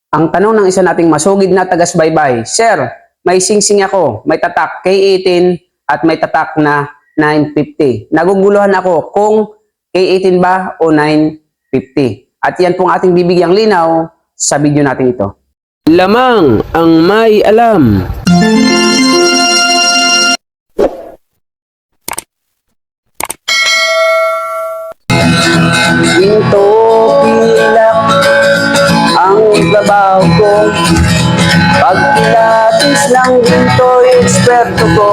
Ang tanong ng isa nating masugid na tagas-baybay, Sir, may singsing ako, may tatak K18 at may tatak na 950. Naguguluhan ako kung K18 ba o 950. At yan pong ating bibigyang linaw sa video natin ito. Lamang ang may alam. Ginto pilak ang babaw ko, pag pilatis ng ginto eksperto ko.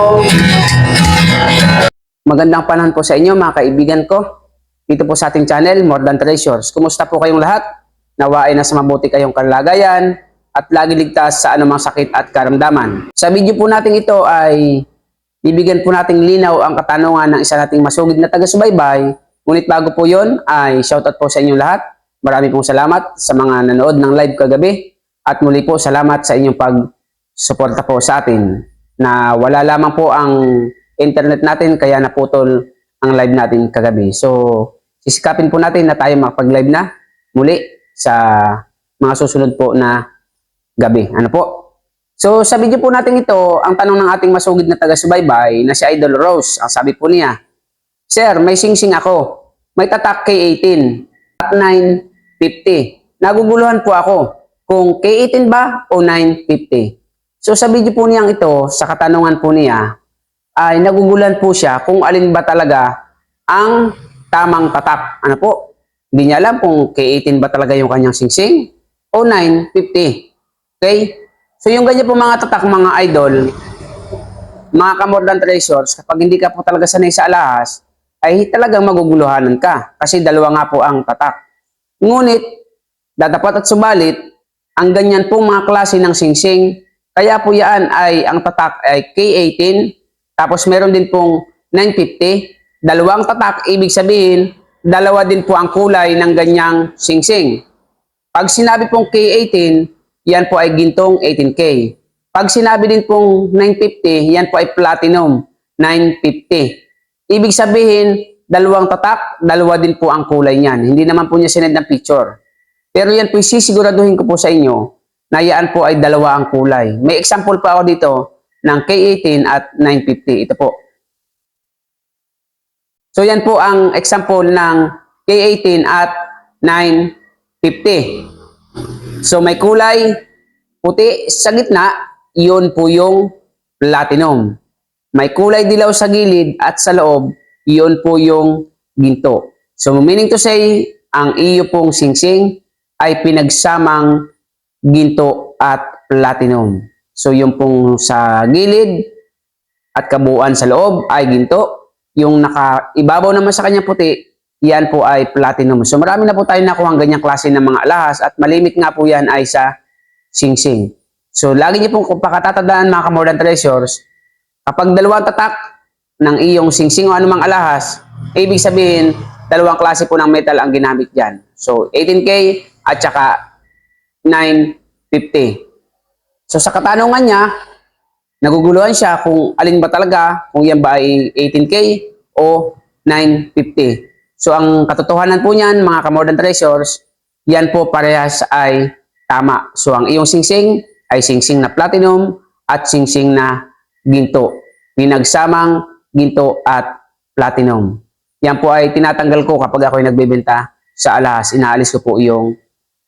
Magandang panahon po sa inyo mga kaibigan ko. Dito po sa ating channel, More Than Treasures. Kumusta po kayong lahat? Nawa ay nasa mabuti kayong kalagayan at lagi ligtas sa anumang sakit at karamdaman. Sa video po natin ito ay bibigyan po nating linaw ang katanungan ng isa nating masugid na taga-subaybay. Ngunit bago po yon ay shoutout po sa inyong lahat. Marami pong salamat sa mga nanood ng live kagabi. At muli po salamat sa inyong pag-suporta po sa atin. Na wala lamang po ang internet natin kaya naputol ang live natin kagabi. So sisikapin po natin na tayo makapag-live na muli sa mga susunod po na gabi. Ano po? So sa video po natin ito, ang tanong ng ating masugid na taga-subaybay na si Idol Rose, ang sabi po niya, Sir, may singsing ako. May tatak K18 at 950. Naguguluhan po ako kung K18 ba o 950. So sa video po niyang ito, sa katanungan po niya, ay naguguluhan po siya kung alin ba talaga ang tamang tatak. Ano po? Hindi niya alam kung K18 ba talaga yung kanyang singsing o 950. Okay? So yung ganyan po mga tatak mga idol, mga ka-More Than Treasures, kapag hindi ka po talaga sanay sa alahas, ay talagang maguguluhanan ka. Kasi dalawa nga po ang tatak. Ngunit, dadapat at subalit, ang ganyan po mga klase ng singsing, kaya po yan ay ang tatak ay K18, tapos meron din pong 950, dalawang tatak, ibig sabihin, dalawa din po ang kulay ng ganyang singsing. Pag sinabi pong K18, yan po ay gintong 18K. Pag sinabi din pong 950, yan po ay platinum 950. Ibig sabihin, dalawang tatak, dalawa din po ang kulay niyan. Hindi naman po niya sinend ng picture. Pero yan po sisiguraduhin ko po sa inyo na yan po ay dalawa ang kulay. May example pa ako dito ng K18 at 950. Ito po. So yan po ang example ng K18 at 950. So may kulay puti sa gitna, yun po yung platinum. May kulay dilaw sa gilid at sa loob, yun po yung ginto. So meaning to say, ang iyo pong singsing ay pinagsamang ginto at platinum. So yung pong sa gilid at kabuuan sa loob ay ginto. Yung nakaibabaw naman sa kanya puti, yan po ay platinum. So marami na po tayo nakuha ang ganyang klase ng mga alahas at malimit nga po yan ay sa singsing. So lagi niyo pong pakatatandaan mga ka-More Than Treasures, kapag dalawang tatak ng iyong singsing o anumang alahas, ibig sabihin, dalawang klase po ng metal ang ginamit dyan. So, 18K at saka 950. So, sa katanungan niya, naguguluhan siya kung alin ba talaga, kung yan ba ay 18K o 950. So, ang katotohanan po niyan, mga ka-More Than Treasures, yan po parehas ay tama. So, ang iyong singsing ay singsing na platinum at singsing na ginto. Pinagsamang ginto at platinum. Yan po ay tinatanggal ko kapag ako ay nagbebenta sa alahas. Inaalis ko po yung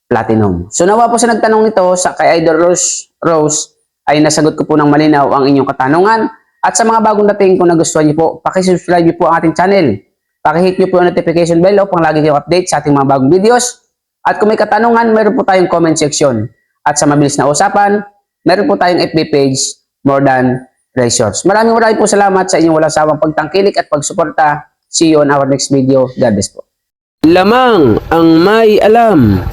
platinum. So nawa po sa nagtanong nito sa kay Idol Rose ay nasagot ko po ng malinaw ang inyong katanungan. At sa mga bagong dating kung nagustuhan niyo po, pakisubscribe niyo po ang ating channel. Pakihit niyo po ang notification bell upang lagi kayong update sa ating mga bagong videos. At kung may katanungan, meron po tayong comment section. At sa mabilis na usapan, meron po tayong FB page, More Than Treasures. Maraming po salamat sa inyong walang sawang pagtangkilik at pagsuporta. See you on our next video. God bless po. Lamang ang may alam.